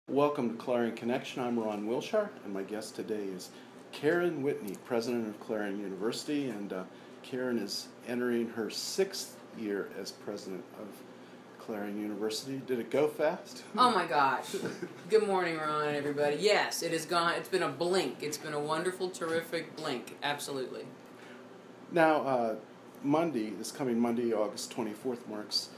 Welcome to Clarion Connection. I'm Ron Wilshire, and my guest today is Karen Whitney, president of Clarion University, and Karen is entering her 6th year as president of Clarion University. Did it go fast? Oh my gosh. Good morning, Ron, everybody. Yes, it has gone. It's been a blink. It's been a wonderful, terrific blink. Absolutely. Now, this coming Monday, August 24th, marks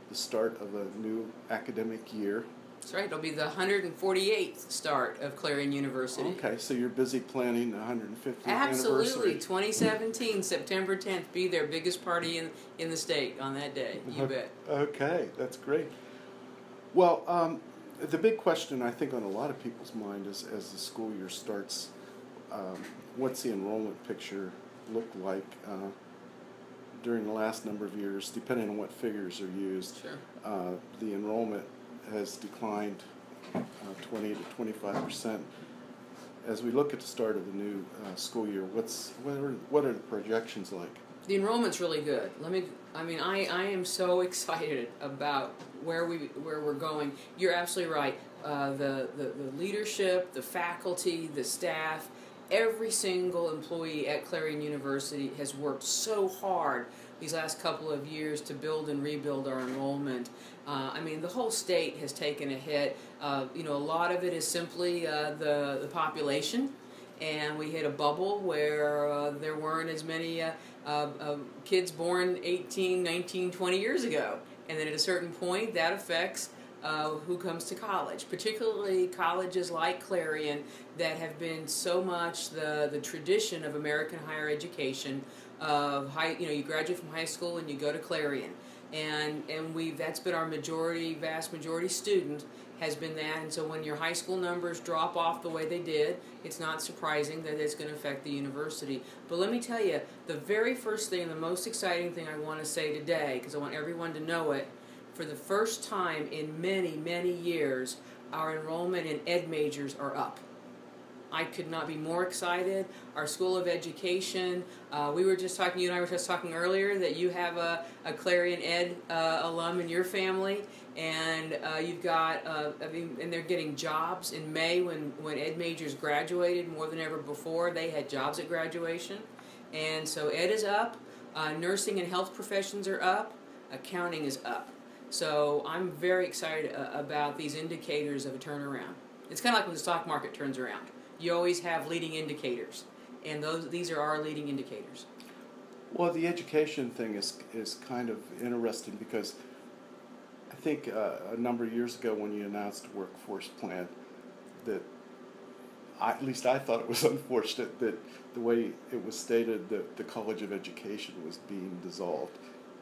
the start of a new academic year. That's right. It'll be the 148th start of Clarion University. Okay, so you're busy planning the 150th Absolutely. anniversary. 2017, September 10th, be their biggest party in the state on that day. You bet. Okay, that's great. Well, the big question I think on a lot of people's mind is, as the school year starts, what's the enrollment picture look like during the last number of years, depending on what figures are used. Sure. The enrollment has declined 20 to 25%. As we look at the start of the new school year, what are the projections like? The enrollment's really good. I am so excited about where we're going. You're absolutely right. The leadership, the faculty, the staff, every single employee at Clarion University has worked so hard these last couple of years to build and rebuild our enrollment. The whole state has taken a hit. A lot of it is simply the population, and we hit a bubble where there weren't as many kids born 18, 19, 20 years ago. And then at a certain point, that affects who comes to college, particularly colleges like Clarion that have been so much the tradition of American higher education. You graduate from high school and you go to Clarion, and that's been our vast majority student has been that. And so when your high school numbers drop off the way they did, it's not surprising that it's going to affect the university. But let me tell you, the very first thing, the most exciting thing I want to say today, because I want everyone to know it, for the first time in many, many years, our enrollment in ed majors are up. I could not be more excited. Our School of Education, you and I were just talking earlier that you have a Clarion Ed alum in your family, and you've got, and they're getting jobs in May when ed majors graduated more than ever before. They had jobs at graduation. And so ed is up, nursing and health professions are up, accounting is up. So I'm very excited about these indicators of a turnaround. It's kind of like when the stock market turns around. You always have leading indicators, and these are our leading indicators. Well, the education thing is kind of interesting because I think a number of years ago when you announced the workforce plan, that at least I thought it was unfortunate that the way it was stated that the College of Education was being dissolved.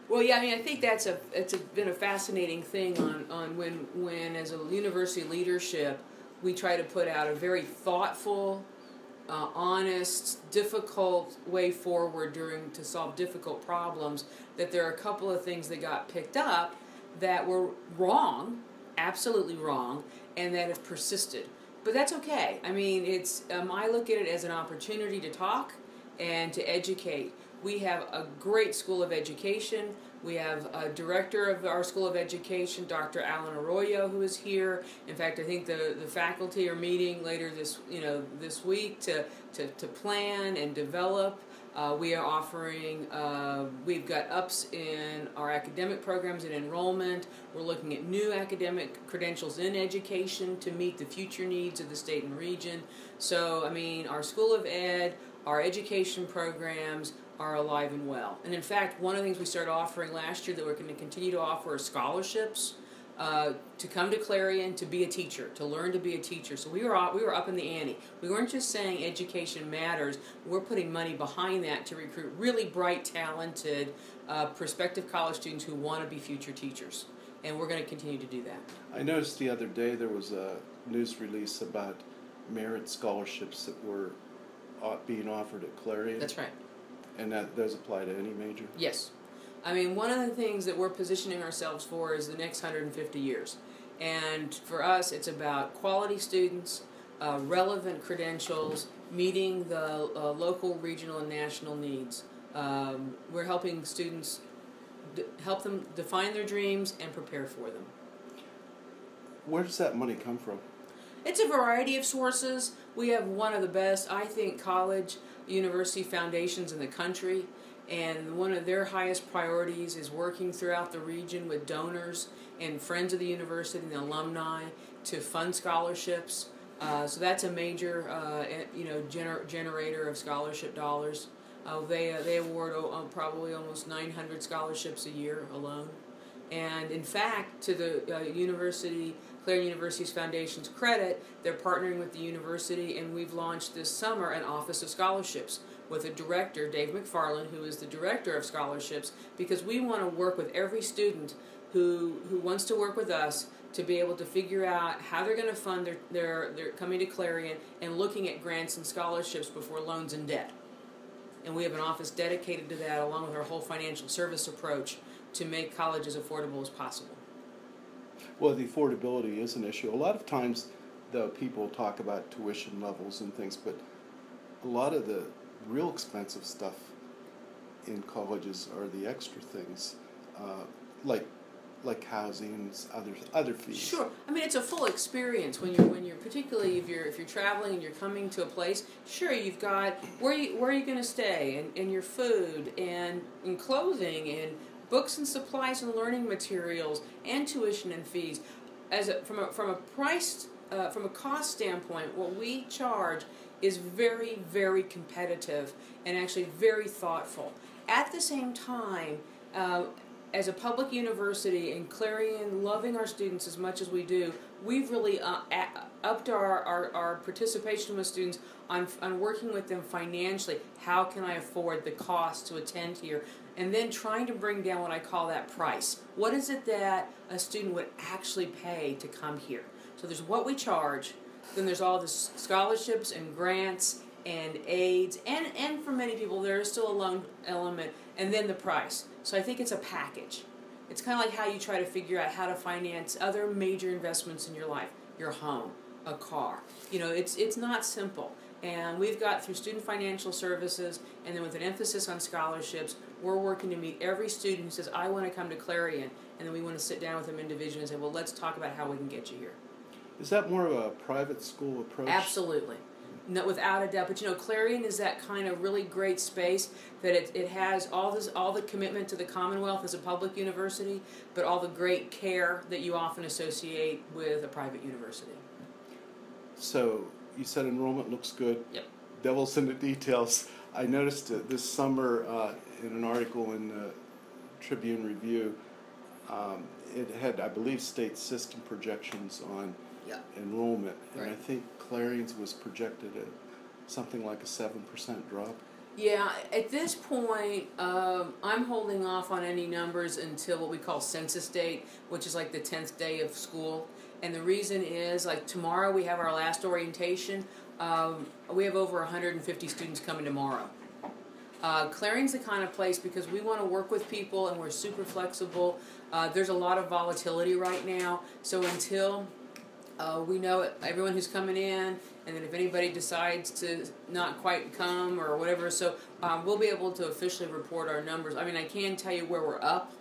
Well, yeah, I think it's been a fascinating thing on when as a university leadership we try to put out a very thoughtful, honest, difficult way forward to solve difficult problems, that there are a couple of things that got picked up that were wrong, absolutely wrong, and that have persisted. But that's okay. I look at it as an opportunity to talk and to educate. We have a great School of Education. We have a director of our School of Education, Dr. Alan Arroyo, who is here. In fact, I think the faculty are meeting later this week to plan and develop. We are offering, we've got ups in our academic programs and enrollment. We're looking at new academic credentials in education to meet the future needs of the state and region. So, our School of Ed, our education programs are alive and well. And in fact, one of the things we started offering last year that we're going to continue to offer are scholarships to come to Clarion to be a teacher, to learn to be a teacher. So we were up in the ante. We weren't just saying education matters. We're putting money behind that to recruit really bright, talented, prospective college students who want to be future teachers. And we're going to continue to do that. I noticed the other day there was a news release about merit scholarships that were being offered at Clarion. That's right. And those apply to any major? Yes. One of the things that we're positioning ourselves for is the next 150 years. And for us, it's about quality students, relevant credentials, meeting the local, regional, and national needs. We're helping students help them define their dreams and prepare for them. Where does that money come from? It's a variety of sources. We have one of the best, I think, college university foundations in the country, and one of their highest priorities is working throughout the region with donors and friends of the university and the alumni to fund scholarships. So that's a major, generator of scholarship dollars. They award probably almost 900 scholarships a year alone. And in fact, to the Clarion University's foundation's credit, they're partnering with the university, and we've launched this summer an Office of Scholarships with a director, Dave McFarland, who is the director of scholarships, because we want to work with every student who wants to work with us to be able to figure out how they're going to fund their coming to Clarion and looking at grants and scholarships before loans and debt. And we have an office dedicated to that, along with our whole financial service approach, to make college as affordable as possible. Well, the affordability is an issue. A lot of times, though, people talk about tuition levels and things, but a lot of the real expensive stuff in colleges are the extra things, like housing and other fees. Sure. I mean, it's a full experience when you're particularly if you're traveling and you're coming to a place. Sure, you've got where are you going to stay, and your food and clothing and books and supplies and learning materials and tuition and fees. From a cost standpoint, what we charge is very, very competitive and actually very thoughtful. At the same time, as a public university and Clarion loving our students as much as we do, we've really upped our participation with students on working with them financially. How can I afford the cost to attend here? And then trying to bring down what I call that price. What is it that a student would actually pay to come here? So there's what we charge, then there's all the scholarships and grants and aids, and for many people there is still a loan element, and then the price. So I think it's a package. It's kind of like how you try to figure out how to finance other major investments in your life, your home, a car. It's not simple. And we've got, through student financial services, and then with an emphasis on scholarships, we're working to meet every student who says, I want to come to Clarion, and then we want to sit down with them individually and say, well, let's talk about how we can get you here. Is that more of a private school approach? Absolutely. No, without a doubt. But Clarion is that kind of really great space that it has all the commitment to the Commonwealth as a public university, but all the great care that you often associate with a private university. So you said enrollment looks good. Yep. Devil's in the details. I noticed this summer in an article in the Tribune Review, it had, I believe, state system projections on enrollment, and right. I think Clarion's was projected at something like a 7% drop. Yeah, at this point, I'm holding off on any numbers until what we call census date, which is like the 10th day of school. And the reason is, like tomorrow we have our last orientation. We have over 150 students coming tomorrow. Clarion's the kind of place, because we want to work with people and we're super flexible. There's a lot of volatility right now, so until we know everyone who's coming in, and then if anybody decides to not quite come or whatever, so we'll be able to officially report our numbers. I mean, I can tell you where we're up,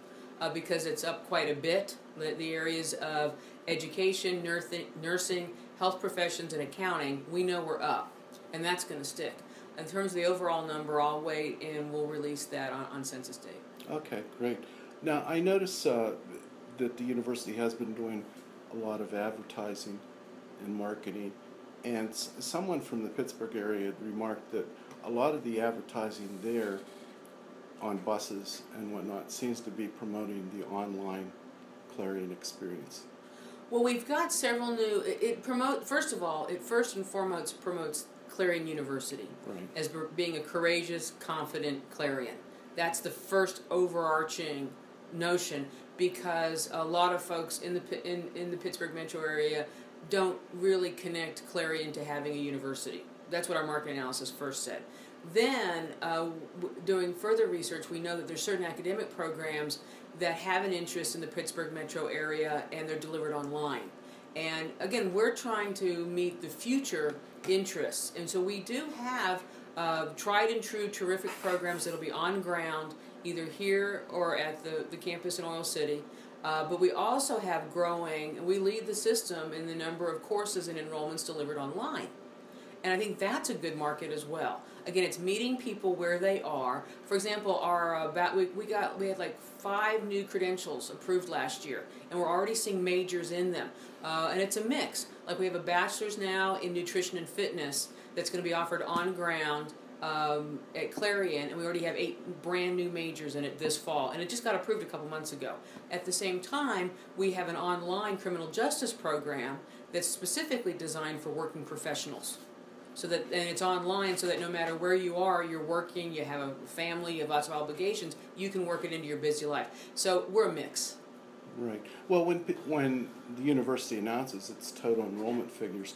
because it's up quite a bit. The areas of education, nursing, health professions, and accounting, we know we're up, and that's going to stick. In terms of the overall number, I'll wait and we'll release that on census day. Okay, great. Now, I notice that the university has been doing a lot of advertising and marketing, and someone from the Pittsburgh area had remarked that a lot of the advertising there on buses and whatnot seems to be promoting the online Clarion experience. Well, we've got several new. First and foremost promotes Clarion University, right, as being a courageous, confident Clarion. That's the first overarching notion, because a lot of folks in the Pittsburgh metro area don't really connect Clarion to having a university. That's what our market analysis first said. Then, doing further research, we know that there's certain academic programs that have an interest in the Pittsburgh metro area, and they're delivered online. And again, we're trying to meet the future interests. And so we do have tried and true terrific programs that'll be on ground, either here or at the campus in Oil City. But we also have growing, we lead the system in the number of courses and enrollments delivered online. And I think that's a good market as well. Again, it's meeting people where they are. For example, our we had like 5 new credentials approved last year, and we're already seeing majors in them. And it's a mix. Like we have a bachelor's now in nutrition and fitness that's going to be offered on ground at Clarion, and we already have 8 brand new majors in it this fall, and it just got approved a couple months ago. At the same time, we have an online criminal justice program that's specifically designed for working professionals. So that, and it's online, so that no matter where you are, you're working, you have a family, you have lots of obligations, you can work it into your busy life. So we're a mix. Right. Well, when the university announces its total enrollment figures,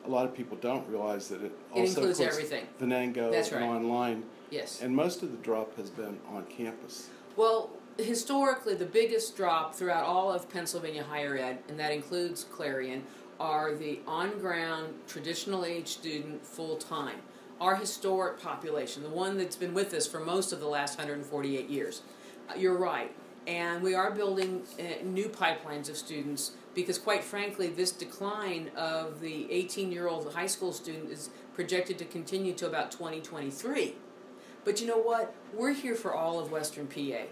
a lot of people don't realize that it also includes everything. Venango That's right. and online. Yes. And most of the drop has been on campus. Well, historically, the biggest drop throughout all of Pennsylvania higher ed, and that includes Clarion, are the on-ground traditional age student full-time. Our historic population, the one that's been with us for most of the last 148 years. You're right. And we are building new pipelines of students because, quite frankly, this decline of the 18-year-old high school student is projected to continue to about 2023. But you know what? We're here for all of Western PA.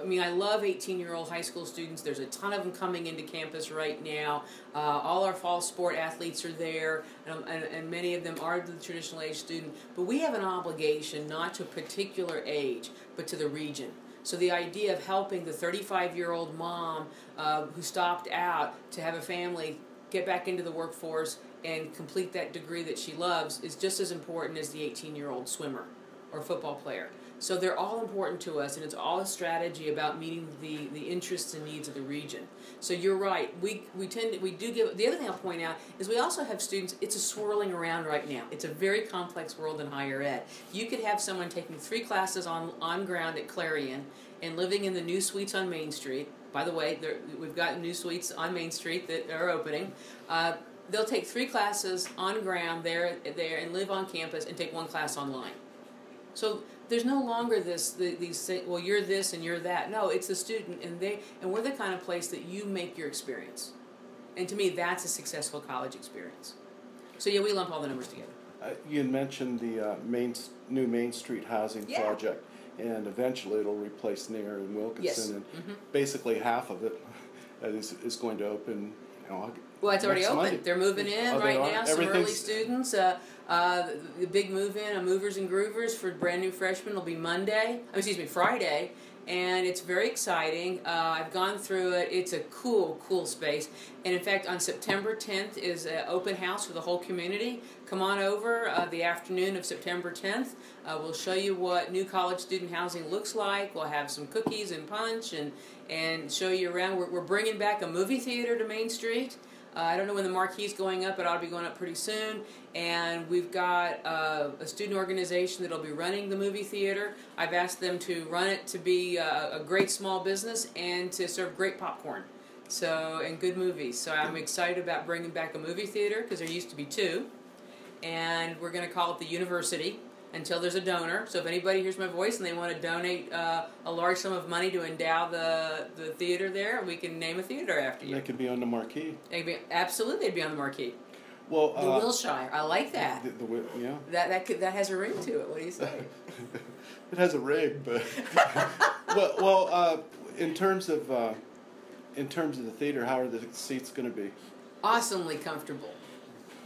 I mean, I love 18-year-old high school students. There's a ton of them coming into campus right now. All our fall sport athletes are there, and many of them are the traditional age student. But we have an obligation not to a particular age, but to the region. So the idea of helping the 35-year-old mom who stopped out to have a family get back into the workforce and complete that degree that she loves is just as important as the 18-year-old swimmer or football player. So they're all important to us, and it's all a strategy about meeting the interests and needs of the region. So you're right. We do give. The other thing I'll point out is we also have students. It's a swirling around right now. It's a very complex world in higher ed. You could have someone taking 3 classes on ground at Clarion and living in the new suites on Main Street. By the way, we've got new suites on Main Street that are opening. They'll take 3 classes on ground there and live on campus and take 1 class online. So there's no longer these well, you're this and you're that. No, it's the student, and we're the kind of place that you make your experience. And to me, that's a successful college experience. So yeah, we lump all the numbers together. You had mentioned the new Main Street housing project, and eventually it'll replace Nair and Wilkinson, yes. And basically half of it is going to open. Well, it's already open. Monday. They're moving in right now. Some early students. The big move-in of Movers and Groovers for brand new freshmen will be Friday, and it's very exciting. I've gone through it. It's a cool space. And in fact, on September 10th is an open house for the whole community. Come on over the afternoon of September 10th. We'll show you what new college student housing looks like. We'll have some cookies and punch and show you around. We're bringing back a movie theater to Main Street. I don't know when the marquee's going up, but it ought to be going up pretty soon. And we've got a student organization that will be running the movie theater. I've asked them to run it to be a great small business and to serve great popcorn and good movies. So I'm excited about bringing back a movie theater because there used to be 2. And we're going to call it the University until there's a donor. So if anybody hears my voice and they want to donate a large sum of money to endow the theater there, we can name a theater after you. They could be on the marquee. Absolutely, they'd be on the marquee. Well, the Wilshire, I like that. Yeah. That has a ring to it. What do you say? It has a ring, but in terms of the theater, how are the seats going to be? Awesomely comfortable.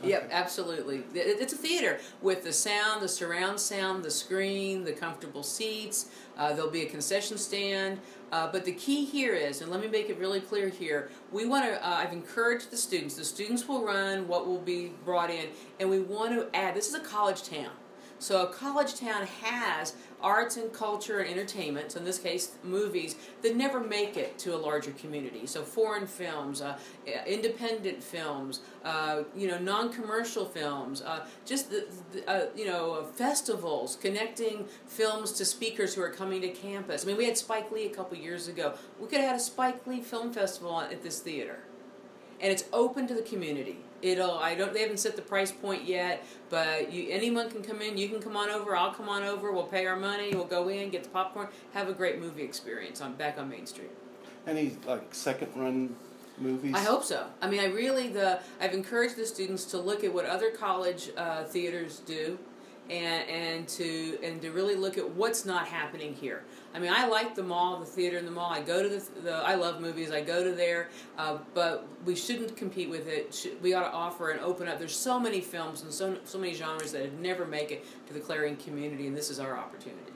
Yep, absolutely. It's a theater with the sound, the surround sound, the screen, the comfortable seats. There'll be a concession stand. But the key here is, and let me make it really clear here, we want to, I've encouraged the students. The students will run what will be brought in, and we want to add, this is a college town. So a college town has arts and culture and entertainment, so in this case movies, that never make it to a larger community. So foreign films, independent films, non-commercial films, festivals, connecting films to speakers who are coming to campus. I mean, we had Spike Lee a couple years ago. We could have had a Spike Lee film festival at this theater. And it's open to the community. They haven't set the price point yet, but anyone can come in. You can come on over. I'll come on over. We'll pay our money. We'll go in, get the popcorn, have a great movie experience back on Main Street. Any like second run movies? I hope so. I mean, I've encouraged the students to look at what other college theaters do, and to really look at what's not happening here. I mean, I like the mall, the theater in the mall. I go to I love movies. I go to there, but we shouldn't compete with it. We ought to offer and open up. There's so many films and so many genres that would never make it to the Clarion community, and this is our opportunity.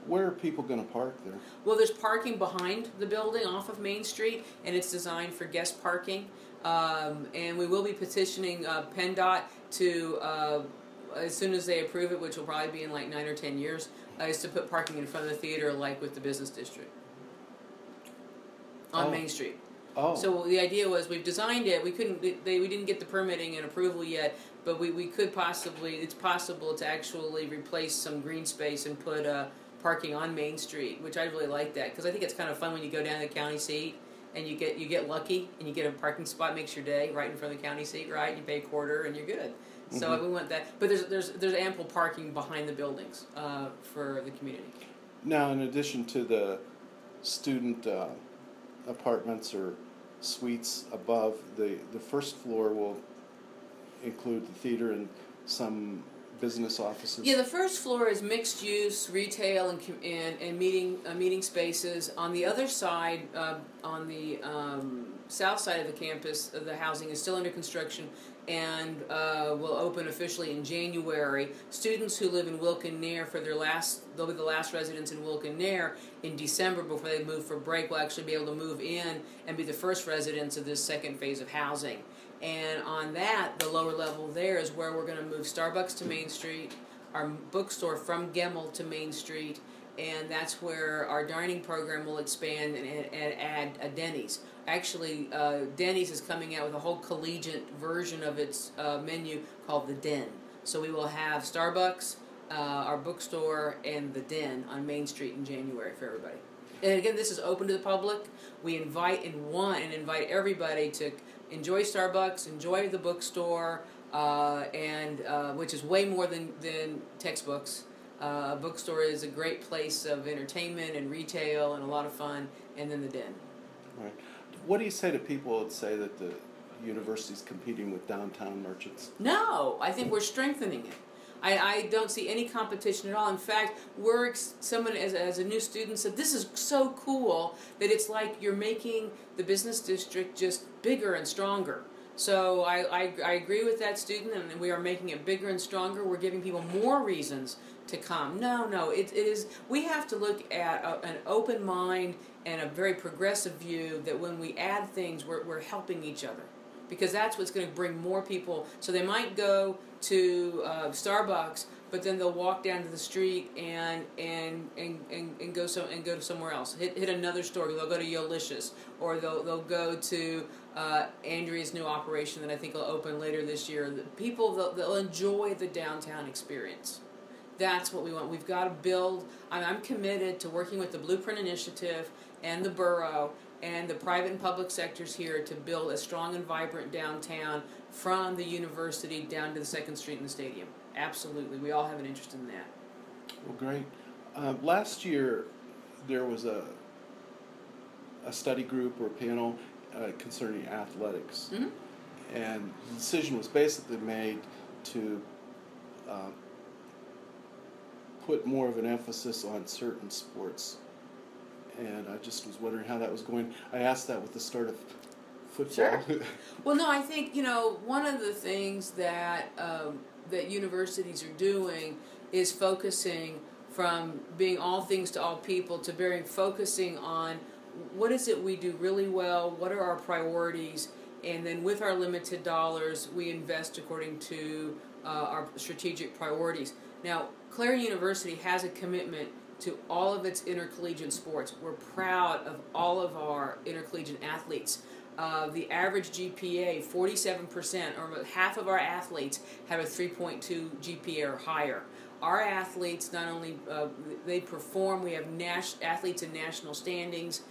Where are people going to park there? Well, there's parking behind the building off of Main Street, and it's designed for guest parking. And we will be petitioning PennDOT to, as soon as they approve it, which will probably be in like 9 or 10 years, is to put parking in front of the theater like with the business district on Main Street. Oh. So the idea was we've designed it. We didn't get the permitting and approval yet, but we could possibly. It's possible to actually replace some green space and put parking on Main Street, which I really like that because I think it's kind of fun when you go down to the county seat and you get lucky and you get a parking spot, makes your day right in front of the county seat, right? You pay a quarter and you're good. Mm-hmm. So we want that, but there's ample parking behind the buildings for the community. Now, in addition to the student apartments or suites above, the first floor will include the theater and some business offices. Yeah, the first floor is mixed use, retail, and meeting spaces. On the other side, on the south side of the campus, the housing is still under construction and will open officially in January. Students who live in Wilkin-Nair they'll be the last residents in Wilkin-Nair in December before they move for break. Will actually be able to move in and be the first residents of this second phase of housing. And on that, the lower level there is where we're going to move Starbucks to Main Street, our bookstore from Gemmel to Main Street, and that's where our dining program will expand and add a Denny's. Actually, Denny's is coming out with a whole collegiate version of its menu called the Den. So we will have Starbucks, our bookstore, and the Den on Main Street in January for everybody. And again, this is open to the public. We invite everybody to enjoy Starbucks, enjoy the bookstore, and which is way more than textbooks. A bookstore is a great place of entertainment and retail and a lot of fun, and then the Den. Right. What do you say to people that say that the university's competing with downtown merchants? No, I think we're strengthening it. I don't see any competition at all. In fact, someone as a new student said, this is so cool that it's like you're making the business district just bigger and stronger. So I agree with that student, and we are making it bigger and stronger. We're giving people more reasons to come. No, it is. We have to look at an open mind and a very progressive view that when we add things, we're helping each other. Because that's what's going to bring more people. So they might go to Starbucks, but then they'll walk down to the street and go to somewhere else. Hit another store. They'll go to Yolicious, or they'll go to Andrea's new operation that I think will open later this year. People they'll enjoy the downtown experience. That's what we want. We've got to build. I'm committed to working with the Blueprint Initiative and the borough and the private and public sectors here to build a strong and vibrant downtown from the university down to the 2nd Street and the stadium. Absolutely. We all have an interest in that. Well, great. Last year, there was a study group or panel concerning athletics. Mm-hmm. And the decision was basically made to put more of an emphasis on certain sports. And I just was wondering how that was going. I asked that with the start of football. Sure. Well, no, I think, one of the things that that universities are doing is focusing from being all things to all people to focusing on what is it we do really well, what are our priorities, and then with our limited dollars, we invest according to our strategic priorities. Now, Clarion University has a commitment to all of its intercollegiate sports. We're proud of all of our intercollegiate athletes. The average GPA, 47%, or half of our athletes have a 3.2 GPA or higher. Our athletes not only they perform, we have athletes in national standings.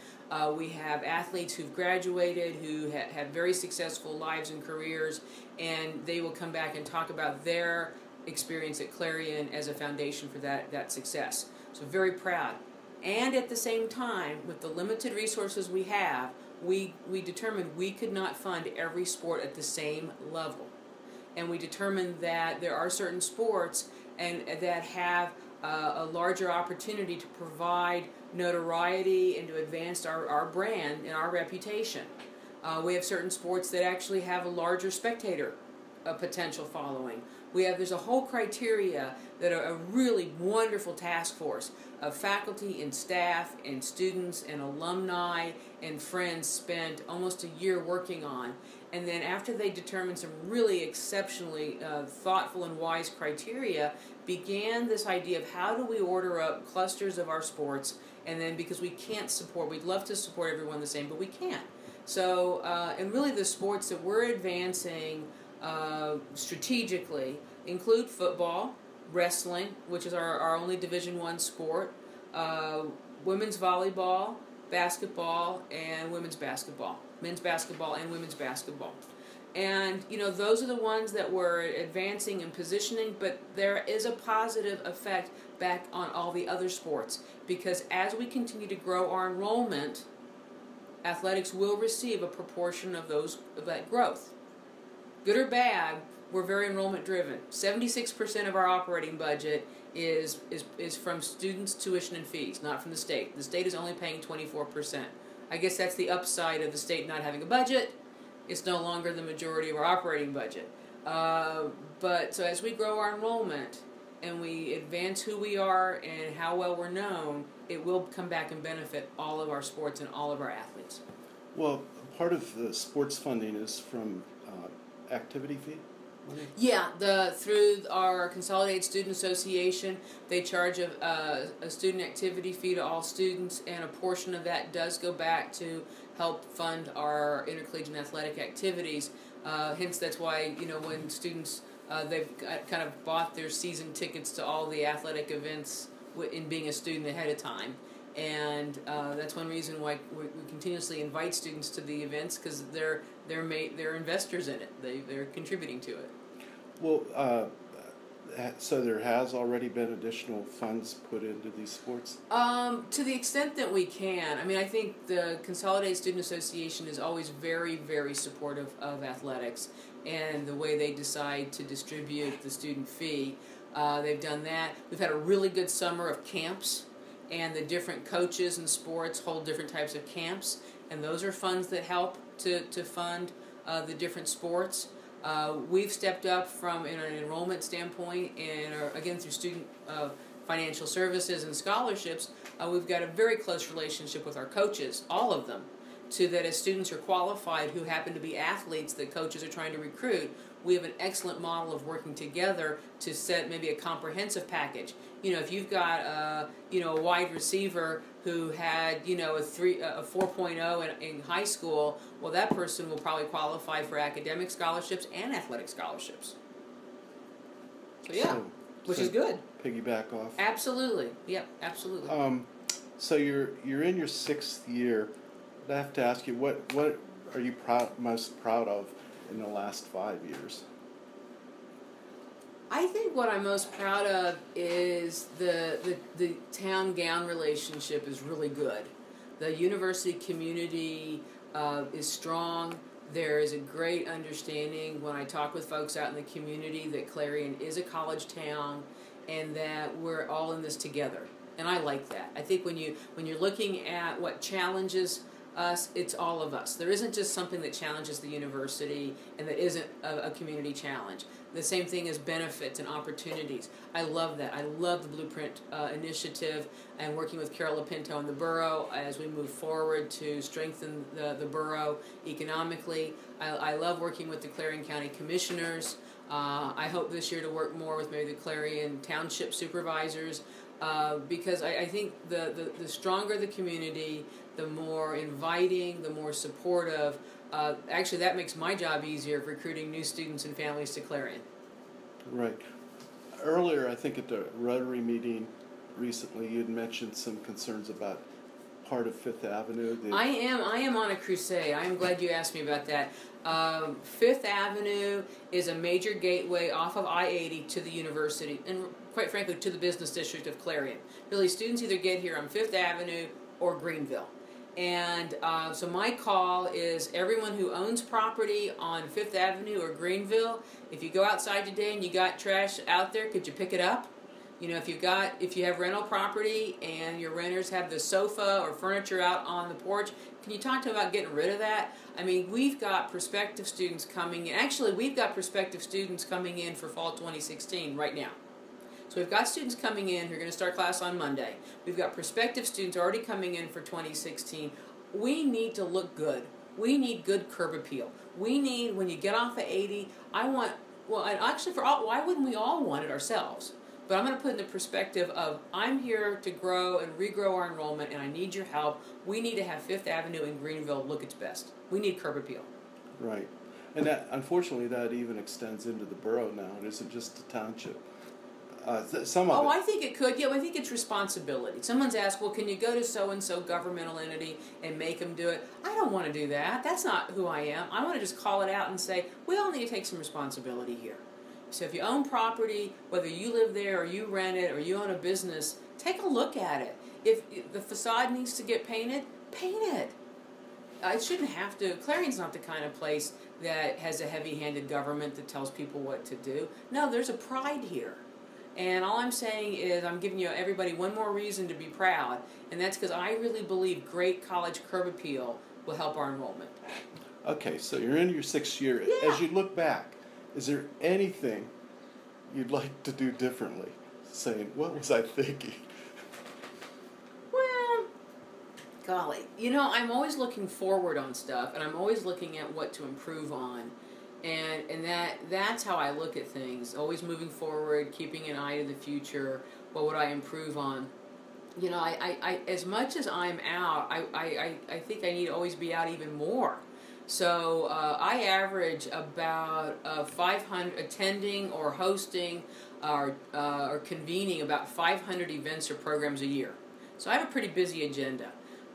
We have athletes who've graduated, who have very successful lives and careers, and they will come back and talk about their experience at Clarion as a foundation for that success. So very proud. And at the same time, with the limited resources we have, we determined we could not fund every sport at the same level. And we determined that there are certain sports and that have a larger opportunity to provide notoriety and to advance our brand and our reputation. We have certain sports that actually have a larger spectator potential following. There's a whole criteria that a really wonderful task force of faculty and staff and students and alumni and friends spent almost a year working on. And then after they determined some really exceptionally thoughtful and wise criteria, began this idea of how do we order up clusters of our sports, and then because we'd love to support everyone the same, but we can't. So, and really the sports that we're advancing strategically include football, wrestling, which is our only Division I sport, women's volleyball, basketball, and women's basketball, men's basketball and women's basketball. And, those are the ones that we're advancing and positioning, but there is a positive effect back on all the other sports, because as we continue to grow our enrollment, athletics will receive a proportion of that growth. Good or bad, we're very enrollment driven. 76% of our operating budget is from students' tuition and fees, not from the state. The state is only paying 24%. I guess that's the upside of the state not having a budget. It's no longer the majority of our operating budget. But so as we grow our enrollment and we advance who we are and how well we're known, it will come back and benefit all of our sports and all of our athletes. Well, part of the sports funding is from activity fee money? Yeah, through our Consolidated Student Association, they charge a student activity fee to all students, and a portion of that does go back to help fund our intercollegiate athletic activities. Hence, that's why, when students, they've kind of bought their season tickets to all the athletic events in being a student ahead of time. And that's one reason why we continuously invite students to the events, because they're investors in it. They're contributing to it. Well, so there has already been additional funds put into these sports? To the extent that we can. I mean, I think the Consolidated Student Association is always very, very supportive of athletics and the way they decide to distribute the student fee. They've done that. We've had a really good summer of camps, and the different coaches and sports hold different types of camps, and those are funds that help to fund the different sports. We've stepped up from an enrollment standpoint, and again through student financial services and scholarships, we've got a very close relationship with our coaches, all of them, so that as students are qualified who happen to be athletes that coaches are trying to recruit, we have an excellent model of working together to set maybe a comprehensive package. If you've got a wide receiver who had a 4.0 in high school, well, that person will probably qualify for academic scholarships and athletic scholarships. So which is good. Piggyback off. Absolutely. Yep. Absolutely. So you're in your 6th year. I have to ask you, what are you most proud of in the last 5 years? I think what I'm most proud of is the town-gown relationship is really good. The university community is strong. There is a great understanding when I talk with folks out in the community that Clarion is a college town and that we're all in this together. And I like that. I think when you're looking at what challenges us, it's all of us. There isn't just something that challenges the university and that isn't a community challenge. The same thing as benefits and opportunities. I love that. I love the Blueprint initiative and working with Carol LaPinto and the borough as we move forward to strengthen the borough economically. I love working with the Clarion County Commissioners. I hope this year to work more with maybe the Clarion Township Supervisors, because I think the stronger the community, the more inviting, the more supportive. Actually, that makes my job easier of recruiting new students and families to Clarion. Right. Earlier, I think at the Rotary meeting recently, you had mentioned some concerns about part of Fifth Avenue. I am on a crusade. I am glad you asked me about that. Fifth Avenue is a major gateway off of I-80 to the university, and quite frankly to the business district of Clarion. Really, students either get here on Fifth Avenue or Greenville. And so my call is everyone who owns property on Fifth Avenue or Greenville, if you go outside today and you got trash out there, could you pick it up? You know, if you have rental property and your renters have the sofa or furniture out on the porch, can you talk to them about getting rid of that? I mean, we've got prospective students coming in. Actually, we've got prospective students coming in for fall 2016 right now. So we've got students coming in who are going to start class on Monday. We've got prospective students already coming in for 2016. We need to look good. We need good curb appeal. We need, when you get off of 80, and actually why wouldn't we all want it ourselves? But I'm going to put in the perspective of I'm here to grow and regrow our enrollment, and I need your help. We need to have Fifth Avenue in Greenville look its best. We need curb appeal. Right. And that, unfortunately, that even extends into the borough now. It isn't just the township. I think it could. Yeah, I think it's responsibility. Someone's asked, well, can you go to so-and-so governmental entity and make them do it? I don't want to do that. That's not who I am. I want to just call it out and say, we all need to take some responsibility here. So if you own property, whether you live there or you rent it or you own a business, take a look at it. If the facade needs to get painted, paint it. It shouldn't have to. Clarion's not the kind of place that has a heavy-handed government that tells people what to do. No, there's a pride here. And all I'm saying is I'm giving you everybody one more reason to be proud, and that's because I really believe great college curb appeal will help our enrollment. Okay, so you're in your 6th year. Yeah. As you look back, is there anything you'd like to do differently? Saying, what was I thinking? Well, golly, you know, I'm always looking forward on stuff, and I'm always looking at what to improve on. And that's how I look at things, always moving forward, keeping an eye to the future. What would I improve on? You know, I as much as I'm out, I think I need to always be out even more. So I average about 500 attending or hosting or convening about 500 events or programs a year. So I have a pretty busy agenda.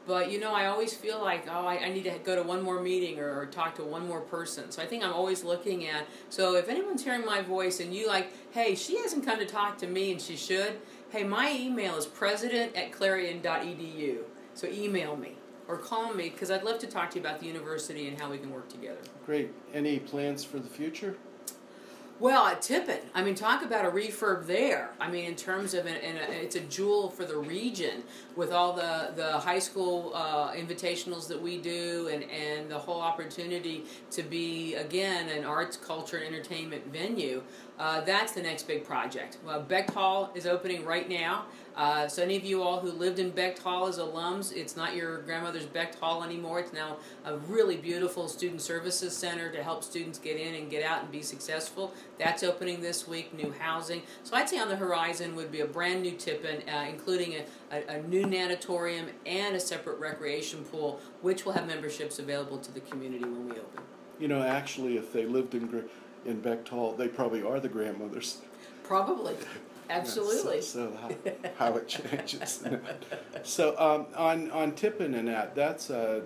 But, you know, I always feel like, I need to go to one more meeting or talk to one more person. So I think I'm always looking at, so if anyone's hearing my voice and you like, hey, she hasn't come to talk to me and she should, hey, my email is president@clarion.edu. So email me or call me because I'd love to talk to you about the university and how we can work together. Great. Any plans for the future? Well, at Tippin, I mean, talk about a refurb there. I mean, in terms of, it's a jewel for the region with all the high school invitationals that we do and the whole opportunity to be, again, an arts, culture, and entertainment venue. That's the next big project. Well, Becht Hall is opening right now. So any of you all who lived in Becht Hall as alums, it's not your grandmother's Becht Hall anymore. It's now a really beautiful student services center to help students get in and get out and be successful. That's opening this week, new housing. So I'd say on the horizon would be a brand new Tippin, including a new Natatorium and a separate recreation pool, which will have memberships available to the community when we open. You know, actually, if they lived in Becht Hall, they probably are the grandmothers. Probably. Absolutely. So how it changes. So on Tippin and that's a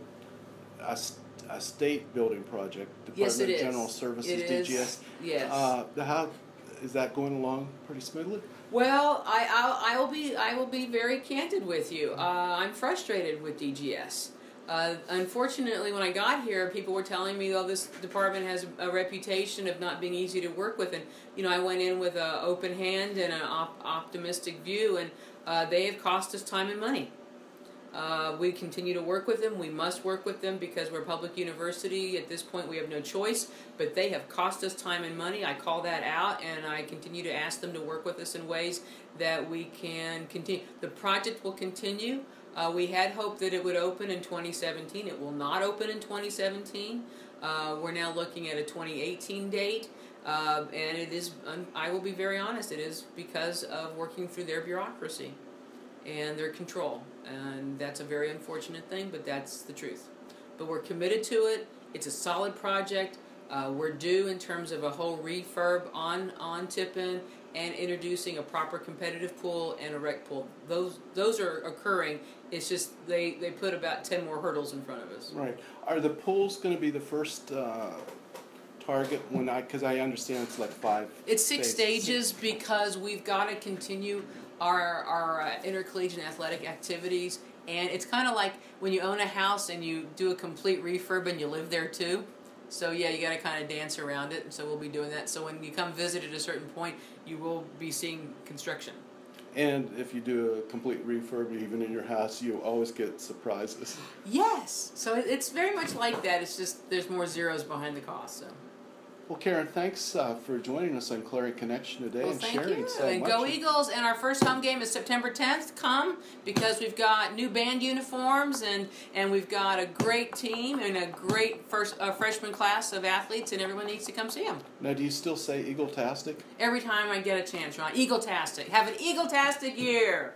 state building project. Department Yes, it is. of General Services, it DGS. Is. Yes. How is that going along? Pretty smoothly? Well, I will be very candid with you. I'm frustrated with DGS. Unfortunately, when I got here, people were telling me, oh, this department has a reputation of not being easy to work with. And, you know, I went in with an open hand and an optimistic view, and they have cost us time and money. We continue to work with them. We must work with them because we're a public university. At this point, we have no choice. But they have cost us time and money. I call that out, and I continue to ask them to work with us in ways that we can continue. The project will continue. We had hoped that it would open in 2017. It will not open in 2017. We're now looking at a 2018 date. And it is, I will be very honest, it is because of working through their bureaucracy and their control. And that's a very unfortunate thing, but that's the truth. But we're committed to it. It's a solid project. We're due in terms of a whole refurb on Tippin, and introducing a proper competitive pool and a rec pool. Those are occurring. It's just they put about 10 more hurdles in front of us. Right. Are the pools going to be the first target because I understand it's like 5. It's 6 stages because we've got to continue our intercollegiate athletic activities, and it's kind of like when you own a house and you do a complete refurb and you live there too. So yeah, you got to kind of dance around it, and so we'll be doing that. So when you come visit at a certain point, you will be seeing construction. And if you do a complete refurb, even in your house, you always get surprises. Yes, so it's very much like that. It's just there's more zeros behind the cost. So. Well, Karen, thanks for joining us on Clarion Connection today and sharing so much. And go Eagles! And our first home game is September 10th. Come, because we've got new band uniforms and we've got a great team and a great freshman class of athletes, and everyone needs to come see them. Now, do you still say Eagletastic? Every time I get a chance, Ron. Eagletastic. Have an Eagletastic year!